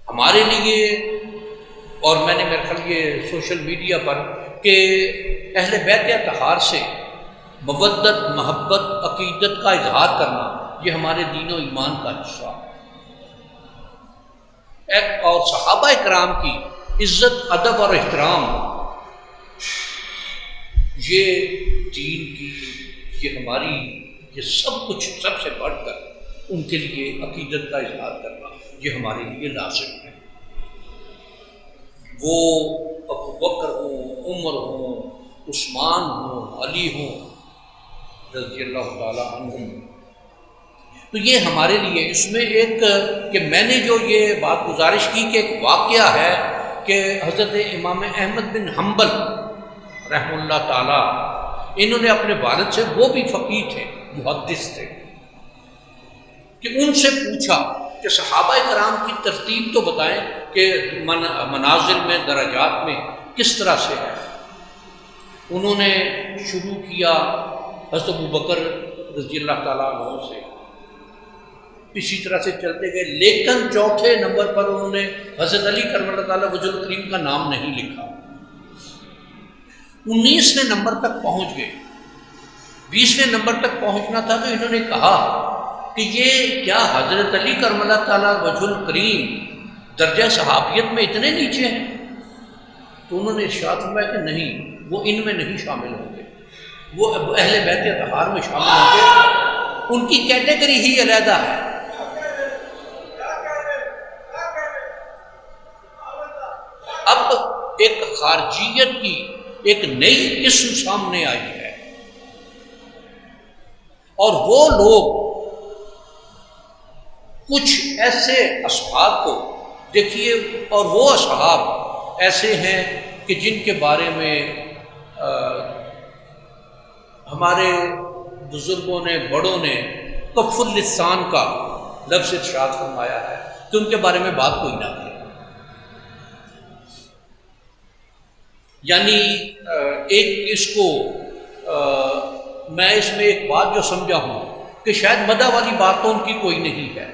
ہمارے لیے، اور میں نے میرے خیال یہ سوشل میڈیا پر کہ اہل بیت اطہار سے مودت، محبت، عقیدت کا اظہار کرنا یہ ہمارے دین و ایمان کا حصہ ہے، اور صحابہ کرام کی عزت، ادب اور احترام یہ دین کی، یہ ہماری، یہ سب کچھ سب سے بڑھ کر ان کے لیے عقیدت کا اظہار کرنا یہ ہمارے لیے لازم ہے۔ وہ ابو بکر ہوں، عمر ہوں، عثمان ہوں، علی ہوں رضی اللہ تعالیٰ عنہم، تو یہ ہمارے لیے اس میں ایک کہ میں نے جو یہ بات گزارش کی کہ ایک واقعہ ہے کہ حضرت امام احمد بن حنبل رحمہ اللہ تعالیٰ، انہوں نے اپنے والد سے، وہ بھی فقیہ تھے، محدث تھے، کہ ان سے پوچھا کہ صحابہ کرام کی ترتیب تو بتائیں کہ منازل میں، درجات میں کس طرح سے ہے۔ انہوں نے شروع کیا حضرت ابو بکر رضی اللہ تعالیٰ عنہ سے، اسی طرح سے چلتے گئے، لیکن چوتھے نمبر پر انہوں نے حضرت علی کرم اللہ تعالیٰ وجہ الکریم کا نام نہیں لکھا۔ 19ویں نمبر تک پہنچ گئے، 20ویں نمبر تک پہنچنا تھا تو انہوں نے کہا کہ یہ کیا حضرت علی کرم اللہ تعالیٰ وجہ الکریم درجہ صحابیت میں اتنے نیچے ہیں؟ تو انہوں نے ارشاد فرمایا کہ نہیں، وہ ان میں نہیں شامل ہوں گے، وہ اہل بیت اطہار میں شامل ہوں گے، ان کی کیٹیگری ہی علیحدہ ہے۔ اب ایک خارجیت کی ایک نئی قسم سامنے آئی ہے، اور وہ لوگ کچھ ایسے اصحاب کو دیکھیے، اور وہ اصحاب ایسے ہیں کہ جن کے بارے میں ہمارے بزرگوں نے، بڑوں نے کف اللسان کا لفظ ارشاد فرمایا ہے کہ ان کے بارے میں بات کوئی نہ کرے۔ یعنی ایک اس کو میں اس میں ایک بات جو سمجھا ہوں کہ شاید مدح والی بات تو ان کی کوئی نہیں ہے،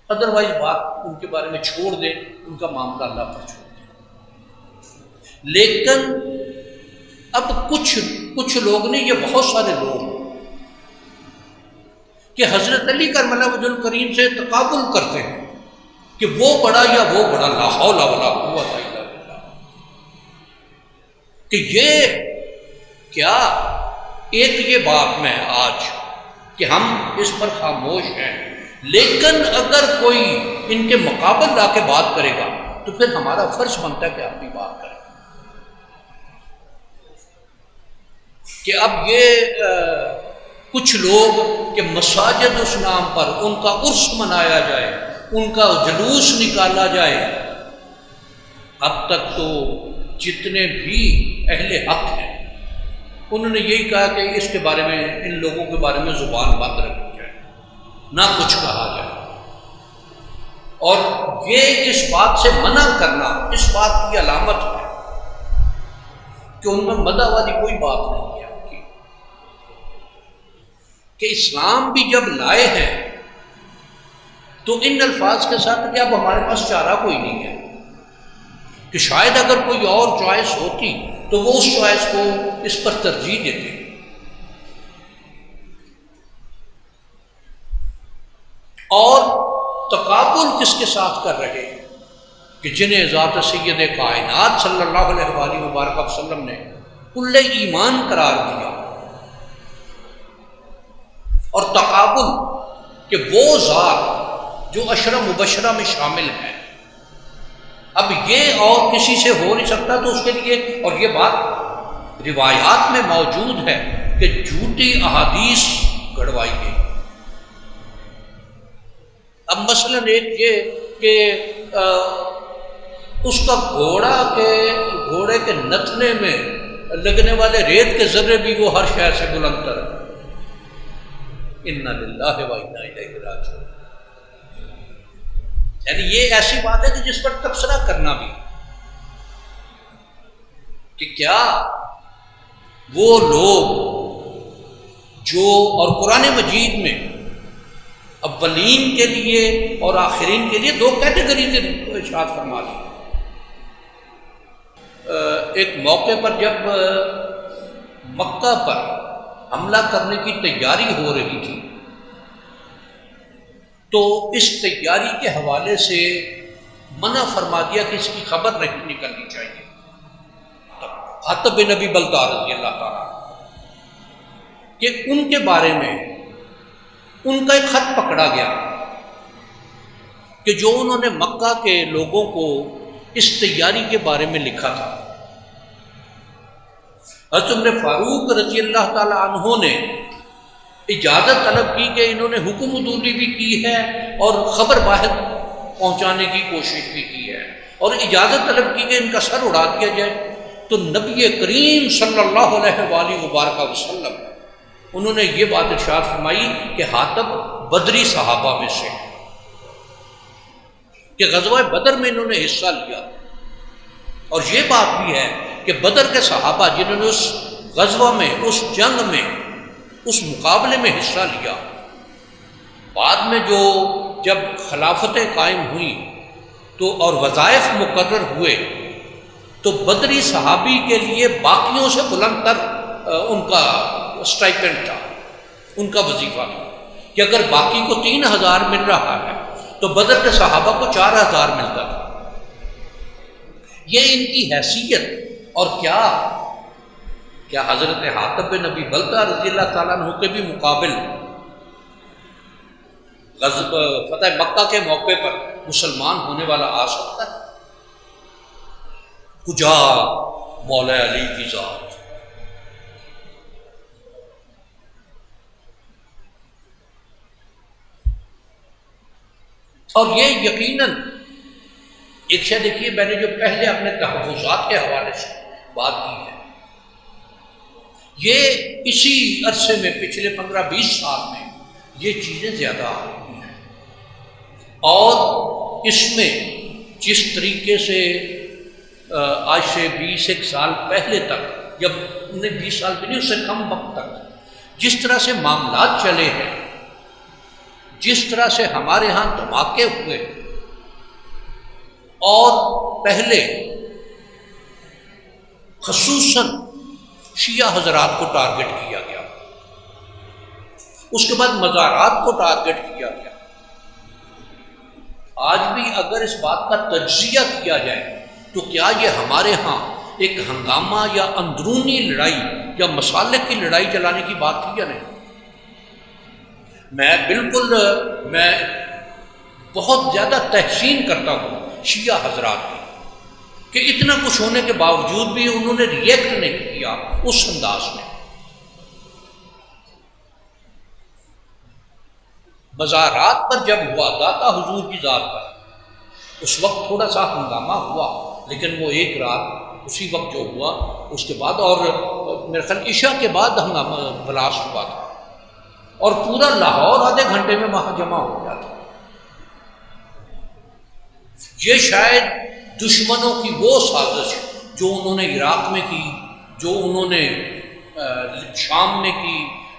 ادروائز بات ان کے بارے میں چھوڑ دیں، ان کا معاملہ اللہ پر چھوڑ دیں۔ لیکن اب کچھ لوگ نے، یہ بہت سارے لوگ کہ حضرت علی کرم اللہ وجہ الکریم سے تقابل کرتے ہیں کہ وہ بڑا یا وہ بڑا، لا حول ولا قوت الا باللہ، کہ یہ کیا ایک یہ بات میں آج کہ ہم اس پر خاموش ہیں، لیکن اگر کوئی ان کے مقابل لا کے بات کرے گا تو پھر ہمارا فرض بنتا ہے کہ ہم بھی بات کریں۔ کہ اب یہ کچھ لوگ کہ مساجد اس نام پر ان کا عرس منایا جائے، ان کا جلوس نکالا جائے، اب تک تو جتنے بھی اہل حق ہیں انہوں نے یہی کہا کہ اس کے بارے میں، ان لوگوں کے بارے میں زبان بند رکھی جائے، نہ کچھ کہا جائے، اور یہ اس بات سے منع کرنا اس بات کی علامت ہے کہ ان میں مدح والی کوئی بات نہیں ہے ان کی، کہ اسلام بھی جب لائے ہیں تو ان الفاظ کے ساتھ کہ اب ہمارے پاس چارہ کوئی نہیں ہے، کہ شاید اگر کوئی اور چوائس ہوتی تو وہ اس چوائس کو اس پر ترجیح دیتے۔ اور تقابل کس کے ساتھ کر رہے کہ جنہیں ذات سید کائنات صلی اللہ علیہ وآلہ وبارک وسلم نے کل ایمان قرار دیا، اور تقابل کہ وہ ذات جو عشرہ مبشرہ میں شامل ہے، اب یہ اور کسی سے ہو نہیں سکتا، تو اس کے لیے، اور یہ بات روایات میں موجود ہے کہ جھوٹی احادیث گڑوائی گئی۔ اب مثلا ایک یہ کہ اس کا گھوڑے کے نتنے میں لگنے والے ریت کے ذرے بھی وہ ہر شہر سے بلند تر ہے۔ انا للہ و انا الیہ راجعون، یعنی یہ ایسی بات ہے کہ جس پر تبصرہ کرنا بھی، کہ کیا وہ لوگ جو، اور قرآن مجید میں اولین کے لیے اور آخرین کے لیے دو کیٹیگریز ارشاد فرما دی۔ ایک موقع پر جب مکہ پر حملہ کرنے کی تیاری ہو رہی تھی تو اس تیاری کے حوالے سے منع فرما دیا کہ اس کی خبر نہیں نکلنی چاہیے۔ حاتب بن ابی بلتع رضی اللہ تعالیٰ کہ ان کے بارے میں ان کا ایک خط پکڑا گیا کہ جو انہوں نے مکہ کے لوگوں کو اس تیاری کے بارے میں لکھا تھا۔ حضرت عمر فاروق رضی اللہ تعالیٰ عنہ نے اجازت طلب کی کہ انہوں نے حکم عدولی بھی کی ہے اور خبر باہر پہنچانے کی کوشش بھی کی ہے، اور اجازت طلب کی کہ ان کا سر اڑا دیا جائے۔ تو نبی کریم صلی اللہ علیہ وآلہ وبارک وسلم انہوں نے یہ بات ارشاد فرمائی کہ حاتب بدری صحابہ میں سے، کہ غزوہ بدر میں انہوں نے حصہ لیا، اور یہ بات بھی ہے کہ بدر کے صحابہ جنہوں نے اس غزوہ میں، اس جنگ میں، اس مقابلے میں حصہ لیا، بعد میں جب خلافتیں قائم ہوئیں تو اور وظائف مقرر ہوئے تو بدری صحابی کے لیے باقیوں سے بلند تر ان کا اسٹائپنڈ تھا، ان کا وظیفہ تھا کہ اگر باقی کو 3000 مل رہا ہے تو بدر کے صحابہ کو 4000 ملتا تھا۔ یہ ان کی حیثیت، اور کیا حضرت حاتب بن ابی بلتع رضی اللہ تعالیٰ عنہ کے بھی مقابل فتح مکہ کے موقع پر مسلمان ہونے والا آ سکتا ہے؟ کجا مولا علی کی ذات۔ اور یہ یقیناً ایک شے دیکھیے، میں نے جو پہلے اپنے تحفظات کے حوالے سے بات کی ہے، یہ اسی عرصے میں پچھلے 15-20 سال میں یہ چیزیں زیادہ آ رہی ہیں، اور اس میں جس طریقے سے آج سے 20 سال پہلے تک، جب 20 سال بھی نہیں، اس سے کم وقت تک جس طرح سے معاملات چلے ہیں، جس طرح سے ہمارے ہاں دھماکے ہوئے، اور پہلے خصوصاً شیعہ حضرات کو ٹارگٹ کیا گیا، اس کے بعد مزارات کو ٹارگٹ کیا گیا۔ آج بھی اگر اس بات کا تجزیہ کیا جائے تو کیا یہ ہمارے ہاں ایک ہنگامہ یا اندرونی لڑائی یا مسالک کی لڑائی چلانے کی بات تھی یا نہیں؟ میں بہت زیادہ تحسین کرتا ہوں شیعہ حضرات کی کہ اتنا کچھ ہونے کے باوجود بھی انہوں نے ریئیکٹ نہیں کیا اس انداز میں۔ مزارات پر جب ہوا داتا حضور کی ذات پر، اس وقت تھوڑا سا ہنگامہ ہوا، لیکن وہ ایک رات اسی وقت جو ہوا اس کے بعد، اور میرے خیال عشاء کے بعد ہنگامہ بلاسٹ ہوا تھا، اور پورا لاہور آدھے گھنٹے میں وہاں جمع ہو گیا تھا۔ یہ شاید دشمنوں کی وہ سازش جو انہوں نے عراق میں کی، جو انہوں نے شام میں کی،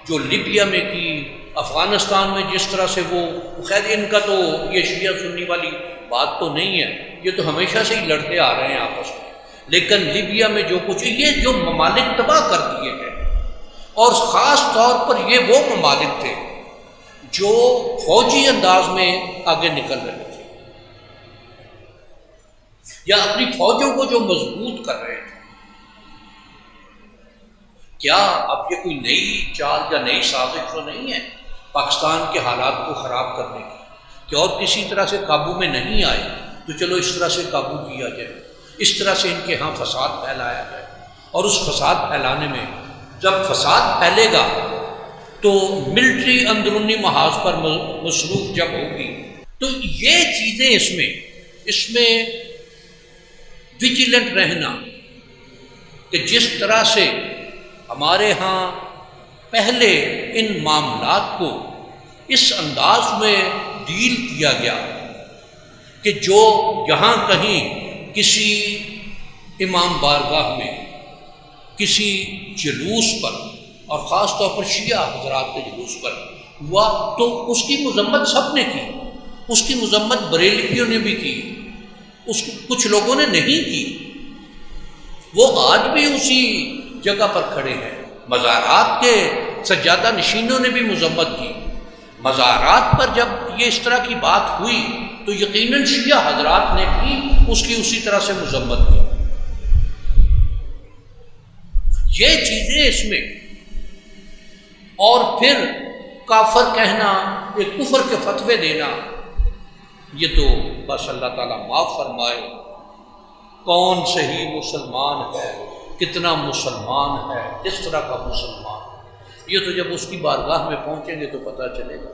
جو لیبیا میں کی، افغانستان میں جس طرح سے وہ، خیر ان کا تو یہ شیعہ سنی والی بات تو نہیں ہے، یہ تو ہمیشہ سے ہی لڑتے آ رہے ہیں آپس میں، لیکن لیبیا میں جو کچھ، یہ جو ممالک تباہ کر دیے گئے، اور خاص طور پر یہ وہ ممالک تھے جو فوجی انداز میں آگے نکل رہے تھے، یا اپنی فوجوں کو جو مضبوط کر رہے تھے۔ کیا اب یہ کوئی نئی چال یا نئی سازش تو نہیں ہے پاکستان کے حالات کو خراب کرنے کی، کہ اور کسی طرح سے قابو میں نہیں آئے تو چلو اس طرح سے قابو کیا جائے، اس طرح سے ان کے ہاں فساد پھیلایا جائے، اور اس فساد پھیلانے میں جب فساد پھیلے گا تو ملٹری اندرونی محاذ پر مصروف جب ہوگی تو یہ چیزیں اس میں ویجیلنٹ رہنا، کہ جس طرح سے ہمارے ہاں پہلے ان معاملات کو اس انداز میں ڈیل کیا گیا کہ جو جہاں کہیں کسی امام بارگاہ میں، کسی جلوس پر، اور خاص طور پر شیعہ حضرات کے جلوس پر ہوا تو اس کی مذمت سب نے کی، اس کی مذمت بریلویوں نے بھی کی، کچھ لوگوں نے نہیں کی، وہ آج بھی اسی جگہ پر کھڑے ہیں۔ مزارات کے سجادہ نشینوں نے بھی مذمت کی۔ مزارات پر جب یہ اس طرح کی بات ہوئی تو یقیناً شیعہ حضرات نے بھی اس کی اسی طرح سے مذمت کی۔ یہ چیزیں اس میں، اور پھر کافر کہنا، ایک کفر کے فتوے دینا، یہ تو بس اللہ تعالیٰ معاف فرمائے۔ کون صحیح مسلمان ہے، کتنا مسلمان ہے، کس طرح کا مسلمان، یہ تو جب اس کی بارگاہ میں پہنچیں گے تو پتہ چلے گا۔